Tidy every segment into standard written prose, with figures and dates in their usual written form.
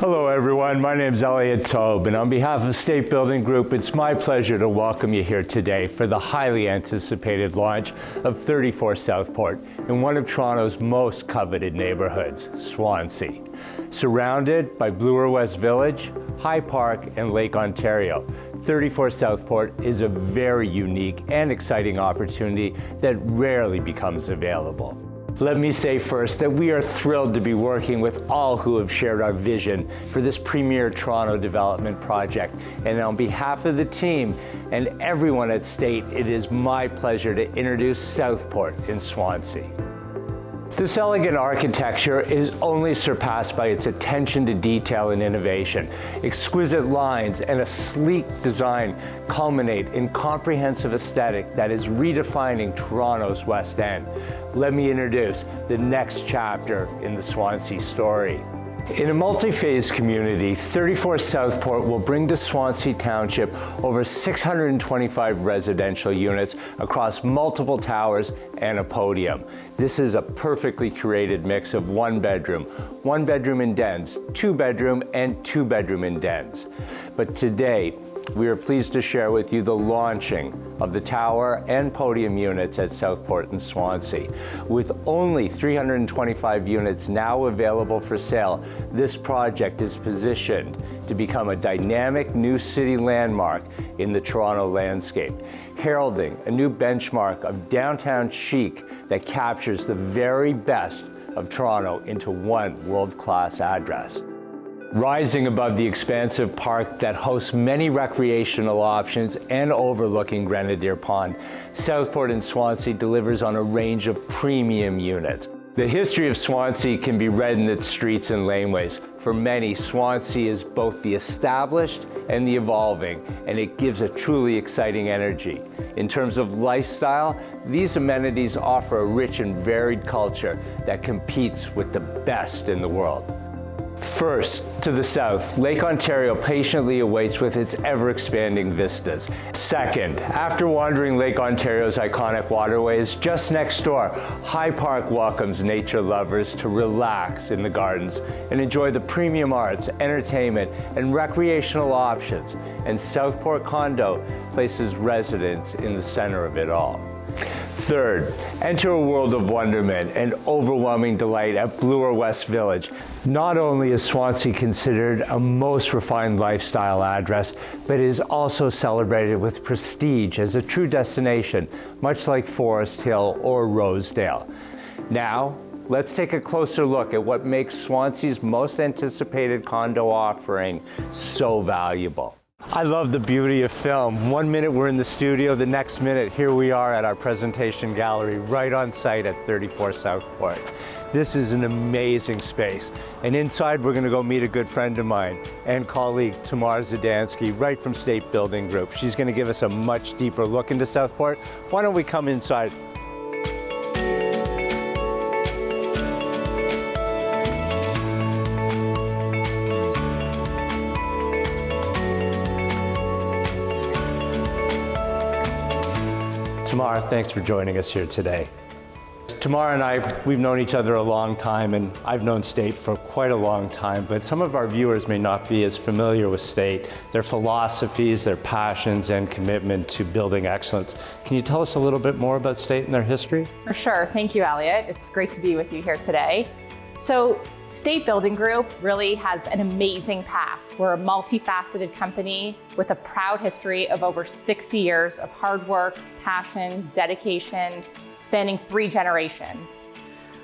Hello everyone, my name is Elliot Taube, and on behalf of State Building Group, it's my pleasure to welcome you here today for the highly anticipated launch of 34 Southport in one of Toronto's most coveted neighborhoods, Swansea. Surrounded by Bloor West Village, High Park, and Lake Ontario, 34 Southport is a very unique and exciting opportunity that rarely becomes available. Let me say first that we are thrilled to be working with all who have shared our vision for this premier Toronto development project. And on behalf of the team and everyone at State, it is my pleasure to introduce Southport in Swansea. This elegant architecture is only surpassed by its attention to detail and innovation. Exquisite lines and a sleek design culminate in comprehensive aesthetic that is redefining Toronto's West End. Let me introduce the next chapter in the Swansea story. In a multi-phase community, 34 Southport will bring to Swansea Township over 625 residential units across multiple towers and a podium. This is a perfectly curated mix of one bedroom in dens, two bedroom, and two bedroom in dens. But today, we are pleased to share with you the launching of the tower and podium units at Southport and Swansea. With only 325 units now available for sale, this project is positioned to become a dynamic new city landmark in the Toronto landscape, heralding a new benchmark of downtown chic that captures the very best of Toronto into one world-class address. Rising above the expansive park that hosts many recreational options and overlooking Grenadier Pond, Southport and Swansea delivers on a range of premium units. The history of Swansea can be read in its streets and laneways. For many, Swansea is both the established and the evolving, and it gives a truly exciting energy. In terms of lifestyle, these amenities offer a rich and varied culture that competes with the best in the world. First, to the south, Lake Ontario patiently awaits with its ever-expanding vistas. Second, after wandering Lake Ontario's iconic waterways, just next door, High Park welcomes nature lovers to relax in the gardens and enjoy the premium arts, entertainment, and recreational options. And Southport Condo places residents in the center of it all. Third, enter a world of wonderment and overwhelming delight at Bloor West Village. Not only is Swansea considered a most refined lifestyle address, but it is also celebrated with prestige as a true destination, much like Forest Hill or Rosedale. Now, let's take a closer look at what makes Swansea's most anticipated condo offering so valuable. I love the beauty of film. 1 minute we're in the studio, the next minute here we are at our presentation gallery right on site at 34 Southport. This is an amazing space. And inside we're gonna go meet a good friend of mine and colleague, Tamar Zdansky, right from State Building Group. She's gonna give us a much deeper look into Southport. Why don't we come inside? Tamar, thanks for joining us here today. Tamar and I, we've known each other a long time, and I've known State for quite a long time, but some of our viewers may not be as familiar with State, their philosophies, their passions, and commitment to building excellence. Can you tell us a little bit more about State and their history? For sure. Thank you, Elliot. It's great to be with you here today. So State Building Group really has an amazing past. We're a multifaceted company with a proud history of over 60 years of hard work, passion, dedication, spanning 3 generations.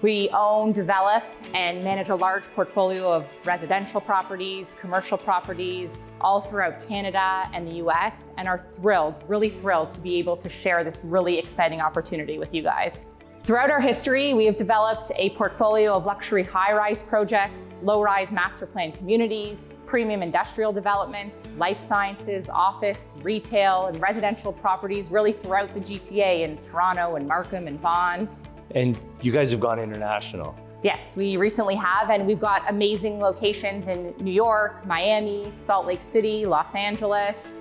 We own, develop, and manage a large portfolio of residential properties, commercial properties, all throughout Canada and the US, and are thrilled, really thrilled to be able to share this really exciting opportunity with you guys. Throughout our history, we have developed a portfolio of luxury high-rise projects, low-rise master plan communities, premium industrial developments, life sciences, office, retail, and residential properties really throughout the GTA in Toronto and Markham and Vaughan. And you guys have gone international. Yes, we recently have, and we've got amazing locations in New York, Miami, Salt Lake City, Los Angeles.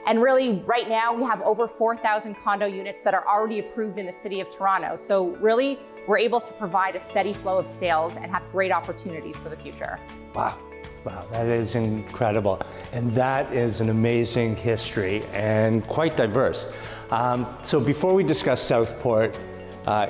And really, right now, we have over 4,000 condo units that are already approved in the city of Toronto. So really, we're able to provide a steady flow of sales and have great opportunities for the future. Wow. Wow, that is incredible. And that is an amazing history and quite diverse. So before we discuss Southport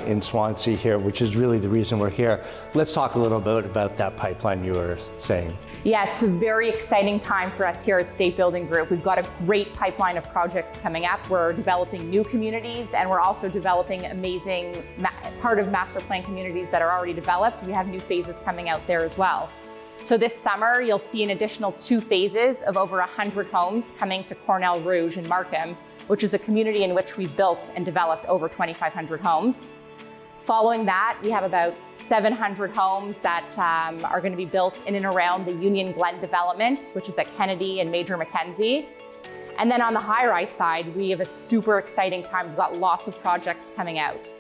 in Swansea here, which is really the reason we're here, let's talk a little bit about that pipeline you were saying. Yeah, it's a very exciting time for us here at State Building Group. We've got a great pipeline of projects coming up. We're developing new communities, and we're also developing amazing part of master plan communities that are already developed. We have new phases coming out there as well. So this summer, you'll see an additional 2 phases of over 100 homes coming to Cornell Rouge in Markham, which is a community in which we've built and developed over 2,500 homes. Following that, we have about 700 homes that are going to be built in and around the Union Glen development, which is at Kennedy and Major Mackenzie. And then on the high-rise side, we have a super exciting time. We've got lots of projects coming out.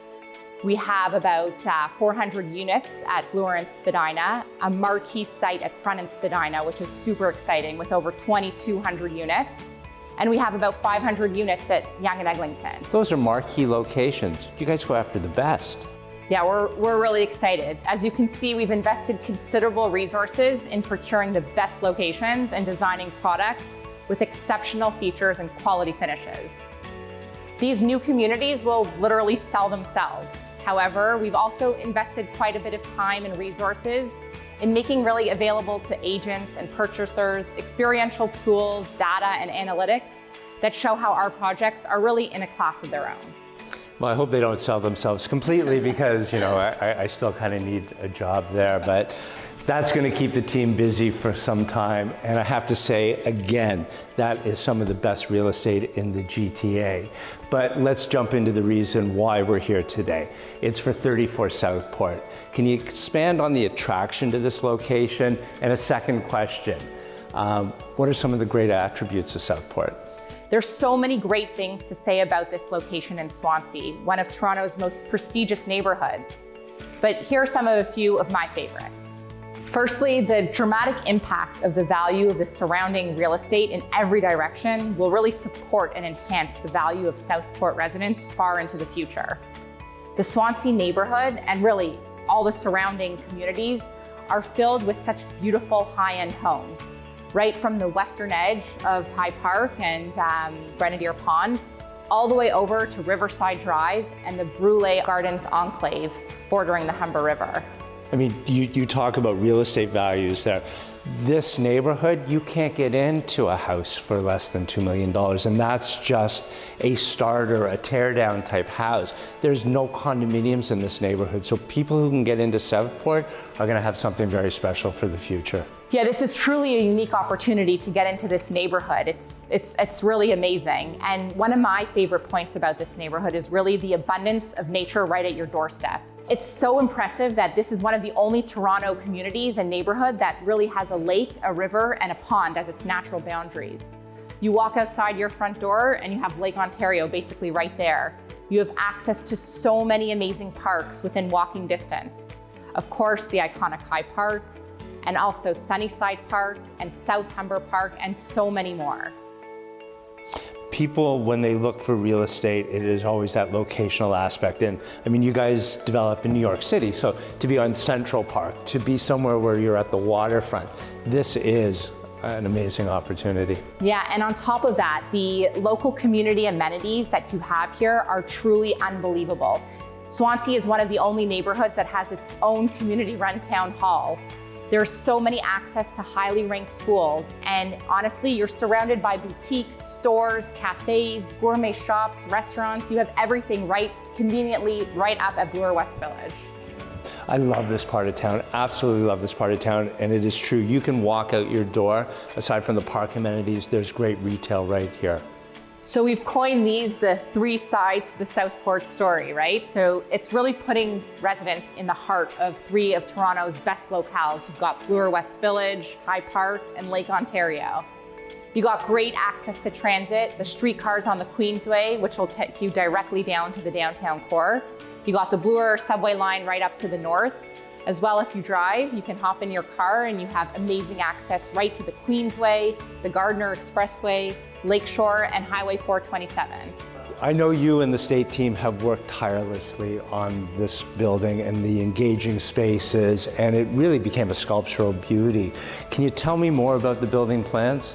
We have about 400 units at Bloor and Spadina, a marquee site at Front and Spadina, which is super exciting with over 2,200 units. And we have about 500 units at Yonge and Eglinton. Those are marquee locations. You guys go after the best. Yeah, we're really excited. As you can see, we've invested considerable resources in procuring the best locations and designing product with exceptional features and quality finishes. These new communities will literally sell themselves. However, we've also invested quite a bit of time and resources in making really available to agents and purchasers experiential tools, data, and analytics that show how our projects are really in a class of their own. Well, I hope they don't sell themselves completely because, you know, I still kind of need a job there, but that's going to keep the team busy for some time. And I have to say, again, that is some of the best real estate in the GTA. But let's jump into the reason why we're here today. It's for 34 Southport. Can you expand on the attraction to this location? And a second question, what are some of the great attributes of Southport? There's so many great things to say about this location in Swansea, one of Toronto's most prestigious neighborhoods. But here are some of a few of my favorites. Firstly, the dramatic impact of the value of the surrounding real estate in every direction will really support and enhance the value of Southport residents far into the future. The Swansea neighborhood and really all the surrounding communities are filled with such beautiful high-end homes. Right from the western edge of High Park and Grenadier Pond, all the way over to Riverside Drive and the Brule Gardens Enclave bordering the Humber River. I mean, you talk about real estate values there. This neighborhood, you can't get into a house for less than $2 million, and that's just a starter, a tear-down type house. There's no condominiums in this neighborhood, so people who can get into Southport are gonna have something very special for the future. Yeah, this is truly a unique opportunity to get into this neighborhood. It's really amazing. And one of my favorite points about this neighborhood is really the abundance of nature right at your doorstep. It's so impressive that this is one of the only Toronto communities and neighborhood that really has a lake, a river, and a pond as its natural boundaries. You walk outside your front door and you have Lake Ontario basically right there. You have access to so many amazing parks within walking distance. Of course, the iconic High Park, and also Sunnyside Park and South Humber Park, and so many more. People, when they look for real estate, it is always that locational aspect. And I mean, you guys develop in New York City, so to be on Central Park, to be somewhere where you're at the waterfront, this is an amazing opportunity. Yeah, and on top of that, the local community amenities that you have here are truly unbelievable. Swansea is one of the only neighborhoods that has its own community-run town hall. There's so many access to highly ranked schools, and honestly, you're surrounded by boutiques, stores, cafes, gourmet shops, restaurants. You have everything conveniently right up at Bloor West Village. I love this part of town, absolutely love this part of town, and it is true. You can walk out your door, aside from the park amenities, there's great retail right here. So we've coined these the 3 sides to the Southport story, right? So it's really putting residents in the heart of 3 of Toronto's best locales. You've got Bloor West Village, High Park, and Lake Ontario. You got great access to transit, the streetcars on the Queensway, which will take you directly down to the downtown core. You got the Bloor subway line right up to the north. As well, if you drive, you can hop in your car and you have amazing access right to the Queensway, the Gardiner Expressway, Lakeshore, and Highway 427. I know you and the state team have worked tirelessly on this building and the engaging spaces, and it really became a sculptural beauty. Can you tell me more about the building plans?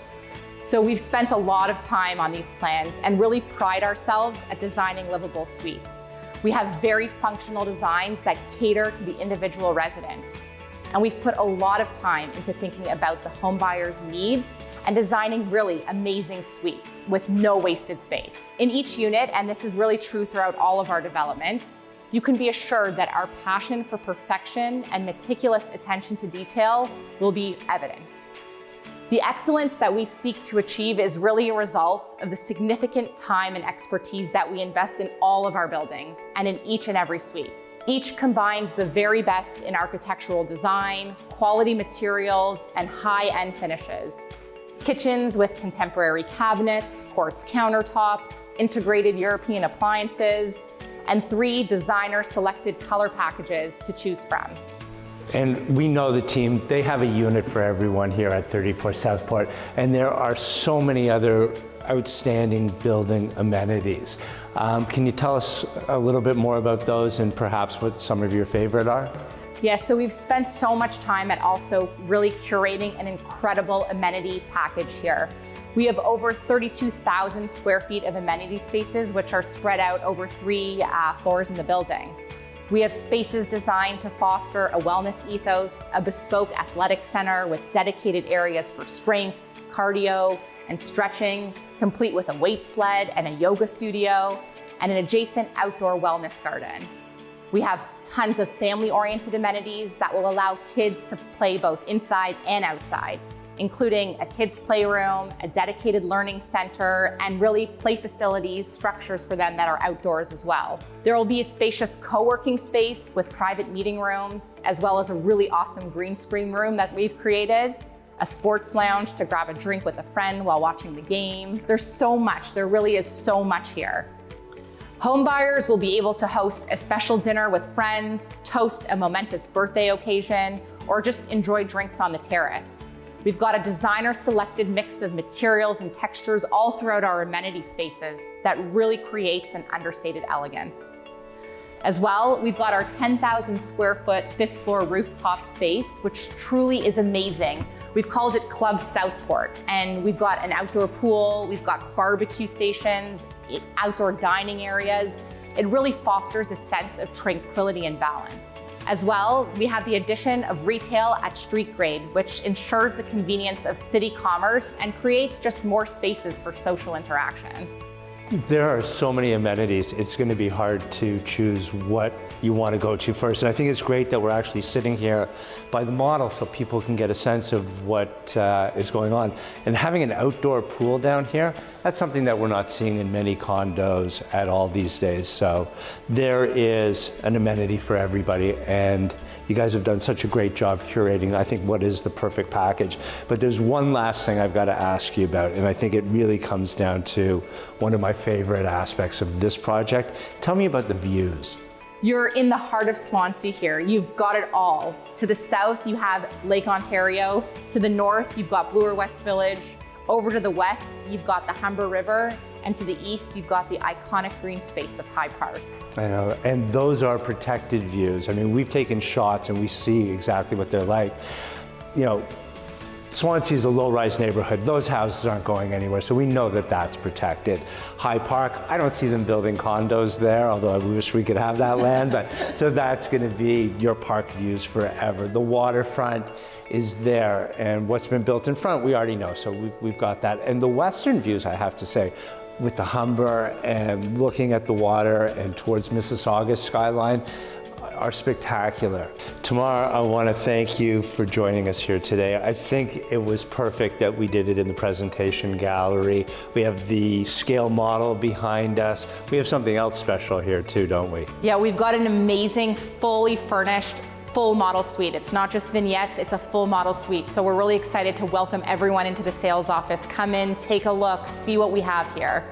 So we've spent a lot of time on these plans and really pride ourselves at designing livable suites. We have very functional designs that cater to the individual resident. And we've put a lot of time into thinking about the home buyer's needs and designing really amazing suites with no wasted space. In each unit, and this is really true throughout all of our developments, you can be assured that our passion for perfection and meticulous attention to detail will be evident. The excellence that we seek to achieve is really a result of the significant time and expertise that we invest in all of our buildings and in each and every suite. Each combines the very best in architectural design, quality materials, and high-end finishes. Kitchens with contemporary cabinets, quartz countertops, integrated European appliances, and 3 designer-selected color packages to choose from. And we know the team, they have a unit for everyone here at 34 Southport, and there are so many other outstanding building amenities. Can you tell us a little bit more about those and perhaps what some of your favorite are? Yeah, so we've spent so much time at also really curating an incredible amenity package here. We have over 32,000 square feet of amenity spaces, which are spread out over 3 floors in the building. We have spaces designed to foster a wellness ethos, a bespoke athletic center with dedicated areas for strength, cardio, and stretching, complete with a weight sled and a yoga studio, and an adjacent outdoor wellness garden. We have tons of family-oriented amenities that will allow kids to play both inside and outside, including a kids' playroom, a dedicated learning center, and really play facilities, structures for them that are outdoors as well. There will be a spacious co-working space with private meeting rooms, as well as a really awesome green screen room that we've created, a sports lounge to grab a drink with a friend while watching the game. There's so much, there really is so much here. Home buyers will be able to host a special dinner with friends, toast a momentous birthday occasion, or just enjoy drinks on the terrace. We've got a designer-selected mix of materials and textures all throughout our amenity spaces that really creates an understated elegance. As well, we've got our 10,000 square foot 5th floor rooftop space, which truly is amazing. We've called it Club Southport, and we've got an outdoor pool, we've got barbecue stations, outdoor dining areas. It really fosters a sense of tranquility and balance. As well, we have the addition of retail at street grade, which ensures the convenience of city commerce and creates just more spaces for social interaction. There are so many amenities, it's going to be hard to choose what you want to go to first. And I think it's great that we're actually sitting here by the model so people can get a sense of what is going on. And having an outdoor pool down here, that's something that we're not seeing in many condos at all these days. So there is an amenity for everybody, and you guys have done such a great job curating, I think, what is the perfect package. But there's one last thing I've got to ask you about, and I think it really comes down to one of my favorite aspects of this project. Tell me about the views. You're in the heart of Swansea here. You've got it all. To the south, you have Lake Ontario. To the north, you've got Bloor West Village. Over to the west, you've got the Humber River. And to the east, you've got the iconic green space of High Park. I know, and those are protected views. I mean, we've taken shots and we see exactly what they're like. You know, Swansea is a low-rise neighborhood. Those houses aren't going anywhere, so we know that that's protected. High Park, I don't see them building condos there, although I wish we could have that land, but so that's gonna be your park views forever. The waterfront is there, and what's been built in front, we already know, so we've got that. And the western views, I have to say, with the Humber and looking at the water and towards Mississauga's skyline, are spectacular. Tamar, I want to thank you for joining us here today. I think it was perfect that we did it in the presentation gallery. We have the scale model behind us. We have something else special here too, don't we? Yeah, we've got an amazing, fully furnished, full model suite. It's not just vignettes, it's a full model suite. So we're really excited to welcome everyone into the sales office. Come in, take a look, see what we have here.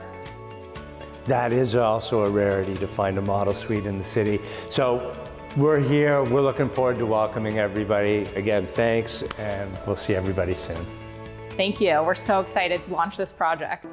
That is also a rarity to find a model suite in the city. So we're here, we're looking forward to welcoming everybody. Again, thanks, and we'll see everybody soon. Thank you. We're so excited to launch this project.